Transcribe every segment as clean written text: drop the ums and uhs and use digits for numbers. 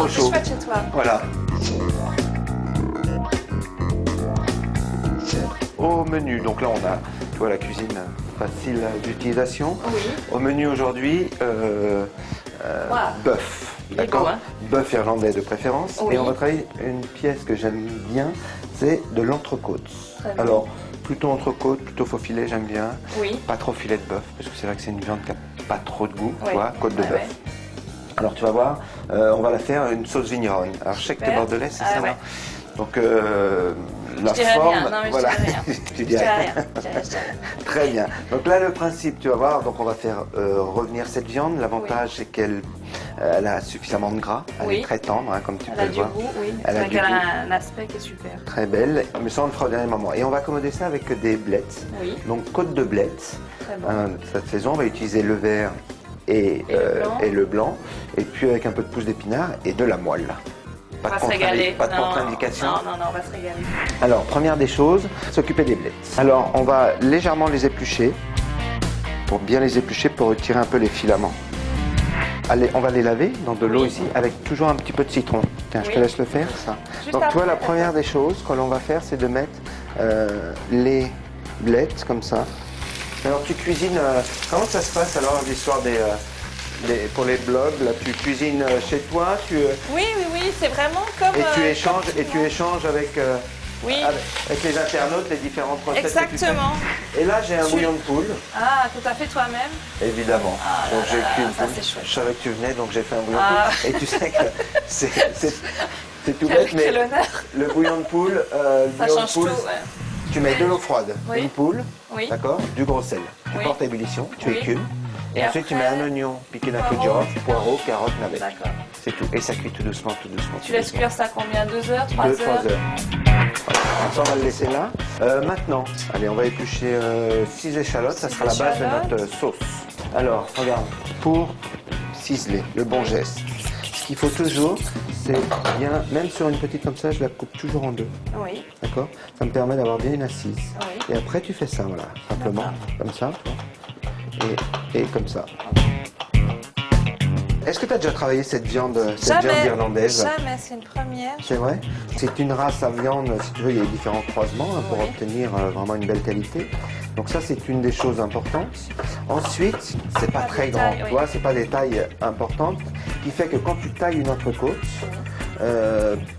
trop chaud. C'est chouette chez toi. Voilà. Au menu, donc là on a, tu vois, la cuisine facile d'utilisation. Oui. Au menu aujourd'hui, Voilà. bœuf, Il est d'accord, beau, hein. bœuf irlandais de préférence. Oui. Et on va travailler une pièce que j'aime bien, c'est de l'entrecôte. Très bien. Alors, plutôt entrecôte, plutôt faux filet, j'aime bien. Oui. Pas trop filet de bœuf, parce que c'est vrai que c'est une viande qui n'a pas trop de goût, tu Oui. vois, côte de Ouais, bœuf. ouais. Alors tu vas voir, on va la faire une sauce vigneronne. Alors je sais que tu es Super. bordelais, c'est Ah, ça, ouais. non? Donc la Je dirais forme, rien. Non, mais voilà. je dirais rien. Tu Je dirais dirais rien. rien. Je dirais rien. Très bien. Donc là le principe, tu vas voir, donc on va faire revenir cette viande. L'avantage c'est qu'elle elle a suffisamment de gras, elle Oui. est très tendre, hein, comme tu Elle peux a le du voir. goût, oui. Elle a C'est du vrai qu'elle goût. a un aspect qui est super. Très belle, mais ça on le fera au dernier moment. Et on va accommoder ça avec des blettes. Oui. Donc côte de blettes. Très bon. Cette saison, on va utiliser le vert et le blanc. Et puis avec un peu de pousse d'épinard et de la moelle. On va se régaler. Pas de Non, contre-indication. Non, on va se régaler. Alors, première des choses, s'occuper des blettes. Alors, on va légèrement les éplucher, pour bien les éplucher, pour retirer un peu les filaments. Allez, on va les laver dans de l'eau Oui. ici, avec toujours un petit peu de citron. Tiens, je te Oui. laisse le faire, ça. Juste Donc, tu vois, après, la première des choses que l'on va faire, c'est de mettre les blettes, comme ça. Alors, tu cuisines... comment ça se passe, alors, l'histoire pour les blogs, là, tu cuisines chez toi, Oui, c'est vraiment comme... et tu échanges avec... Oui. Avec les internautes, les différentes recettes. Exactement. Que tu fais. Et là, j'ai un bouillon de poule. Ah, tout à fait toi-même. Évidemment. Ah Donc, là j'ai là, cuit une ça, poule. c'est chouette. Je savais que tu venais, donc j'ai fait un bouillon Ah. de poule. Et tu sais que c'est tout Quel bête, mais honneur. le bouillon de poule, Ça change tout. Ouais. tu mets de l'eau froide, Oui. une poule, Oui. d'accord, du gros sel. Tu Oui. portes à ébullition, tu Oui. écumes. Et Et ensuite, tu après, mets un oignon piqué d'un coup de poireau, girofle, poireau, carotte, navette. D'accord. C'est tout. Et ça cuit tout doucement, tout doucement. Tu tout laisses doucement. cuire ça combien? 2 heures, 3 2-3 heures? heures. Voilà. Ça, on va le laisser là. Maintenant, allez, on va éplucher 6 échalotes. Ça 6 sera la base de échalotes. notre sauce. Alors, regarde, pour ciseler, le bon geste. Ce qu'il faut toujours, c'est bien, même sur une petite comme ça, je la coupe toujours en deux. Oui. D'accord? Ça me permet d'avoir bien une assise. Oui. Et après, tu fais ça, voilà, simplement, comme ça. Et comme ça. Est-ce que tu as déjà travaillé cette viande irlandaise? Jamais, c'est une première. C'est vrai. C'est une race à viande, si tu veux, il y a différents croisements hein, pour Oui. obtenir vraiment une belle qualité. Donc ça, c'est une des choses importantes. Ensuite, c'est pas Pas très des grand, tailles, tu oui. vois, c'est pas des tailles importantes, qui fait que quand tu tailles une entrecôte,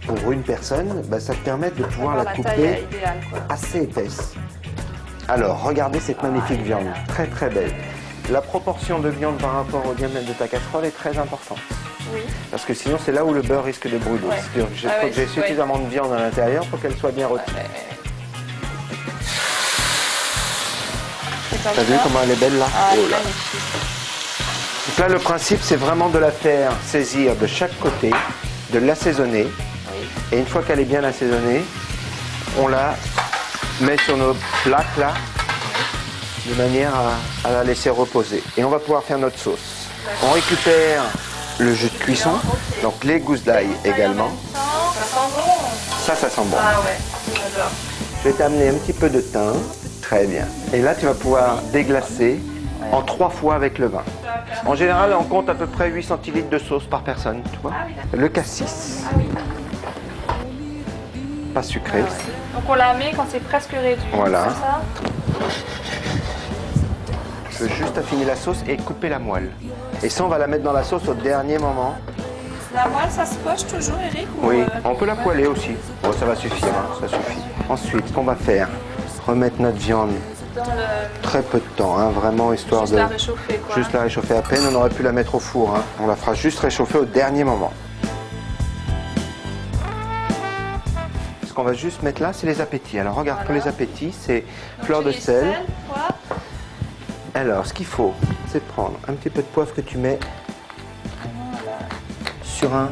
pour une personne, bah, ça te permet de pouvoir Avoir la la couper taille idéale, quoi. assez épaisse. Alors, regardez cette magnifique elle est viande, là. très très belle. La proportion de viande par rapport au diamètre de ta casserole est très importante. Oui. Parce que sinon, c'est là où le beurre risque de brûler. Ouais. C'est-à-dire que Ah ouais, j'ai ouais. suffisamment de viande à l'intérieur pour qu'elle soit bien rôtie. C'est comme T'as vu ça. comment elle est belle là? Ah, elle Oh est là. magnifique. Donc là, le principe, c'est vraiment de la faire saisir de chaque côté, de l'assaisonner. Oui. Et une fois qu'elle est bien assaisonnée, on la met sur nos plaques là, de manière à la laisser reposer. Et on va pouvoir faire notre sauce. On récupère le jus de cuisson, Ok. donc les gousses d'ail également. Ça sent bon. Ça sent bon. Ah ouais, j'adore. Je vais t'amener un petit peu de thym. Très bien. Et là, tu vas pouvoir déglacer en 3 fois avec le vin. En général, on compte à peu près 8 centilitres de sauce par personne, tu vois. Ah oui, d'accord. Le cassis, Ah oui. pas sucré. Donc on la met quand c'est presque réduit. Voilà. C'est ça? Je veux juste affiner la sauce et couper la moelle. Et ça, on va la mettre dans la sauce au dernier moment. La moelle, ça se poche toujours, Eric? Ou, Oui, on peut la poêler aussi. Bon, ça va suffire, hein, ça suffit. Ensuite, ce qu'on va faire, remettre notre viande Dans le... très peu de temps, hein, vraiment histoire Juste de... la réchauffer, quoi. Juste la réchauffer à peine, on aurait pu la mettre au four. Hein. On la fera juste réchauffer au dernier moment. Ce qu'on va juste mettre là, c'est les appétits. Alors regarde, pour Voilà. les appétits, c'est Donc, fleur tu de dis sel. poivre. Alors, ce qu'il faut, c'est de prendre un petit peu de poivre que tu mets sur un...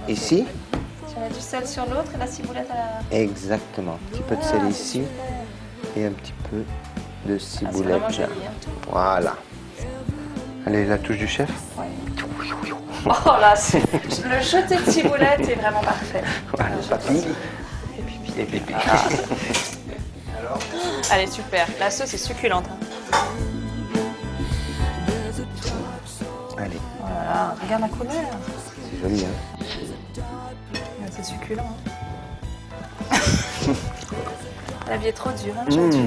Ici. Tu mets du sel sur l'autre et la ciboulette à la... Exactement. Un petit peu de sel Ah, ici et un petit peu de Ah, c'est ciboulette. vraiment joli, hein. Voilà. Allez, la touche du chef. Oh là, le jeté de ciboulette est vraiment parfait. Voilà, papy et pipi. Allez, super. La sauce est succulente. Hein. Allez. Voilà, regarde la couleur. joli, hein. C'est succulent. Hein. La vie est trop dure, hein, aujourd'hui.